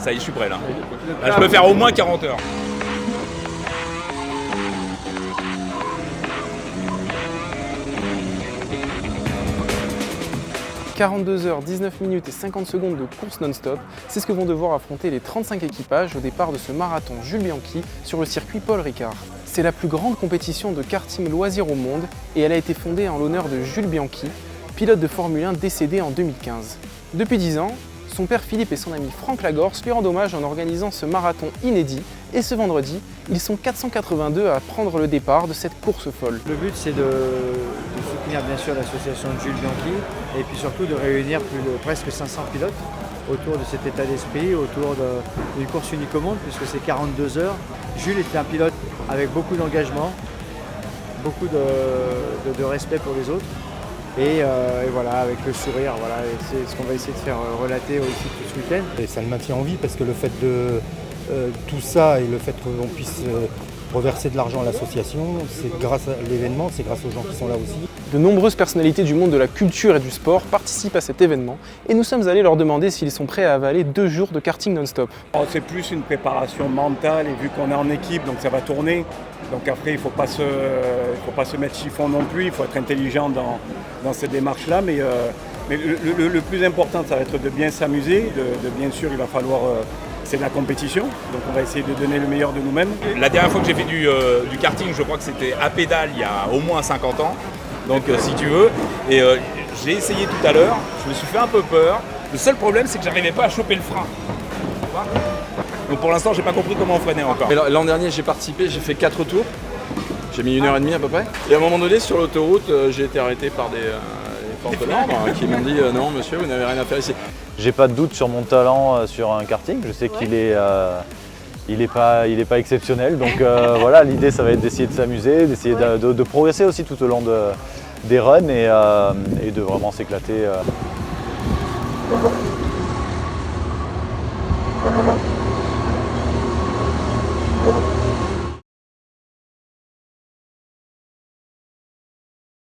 ça y est, je suis prêt là. Là, je peux faire au moins 40 heures. 42 heures, 19 minutes et 50 secondes de course non-stop, c'est ce que vont devoir affronter les 35 équipages au départ de ce marathon Jules Bianchi sur le circuit Paul Ricard. C'est la plus grande compétition de karting loisir au monde et elle a été fondée en l'honneur de Jules Bianchi, pilote de Formule 1 décédé en 2015. Depuis 10 ans, son père Philippe et son ami Franck Lagorce lui rendent hommage en organisant ce marathon inédit et ce vendredi, ils sont 482 à prendre le départ de cette course folle. Le but c'est de soutenir bien sûr l'association de Jules Bianchi et puis surtout de réunir presque 500 pilotes autour de cet état d'esprit, autour d'une course unique au monde puisque c'est 42 heures. Jules était un pilote avec beaucoup d'engagement, beaucoup de respect pour les autres. Et voilà, avec le sourire, voilà, c'est ce qu'on va essayer de faire relater aussi tout ce week-end. Et ça le maintient en vie parce que le fait de tout ça et le fait qu'on puisse reverser de l'argent à l'association, c'est grâce à l'événement, c'est grâce aux gens qui sont là aussi. De nombreuses personnalités du monde de la culture et du sport participent à cet événement et nous sommes allés leur demander s'ils sont prêts à avaler 2 jours de karting non-stop. C'est plus une préparation mentale et vu qu'on est en équipe, donc ça va tourner. Donc après, il ne faut pas se mettre chiffon non plus, il faut être intelligent dans cette démarche-là. Mais le plus important, ça va être de bien s'amuser. Bien sûr, il va falloir... c'est de la compétition, donc on va essayer de donner le meilleur de nous-mêmes. La dernière fois que j'ai fait du karting, je crois que c'était à pédale il y a au moins 50 ans. Donc si tu veux. Et j'ai essayé tout à l'heure, je me suis fait un peu peur. Le seul problème, c'est que j'arrivais pas à choper le frein. Donc pour l'instant, j'ai pas compris comment on freinait encore. L'an dernier, j'ai participé, j'ai fait 4 tours. J'ai mis 1h30 à peu près. Et à un moment donné, sur l'autoroute, j'ai été arrêté par des forces de l'ordre qui m'ont dit non monsieur, vous n'avez rien à faire ici. J'ai pas de doute sur mon talent sur un karting. Je sais qu'il est, il est pas exceptionnel. Donc voilà, l'idée ça va être d'essayer de s'amuser, d'essayer de progresser aussi tout au long des runs et de vraiment s'éclater.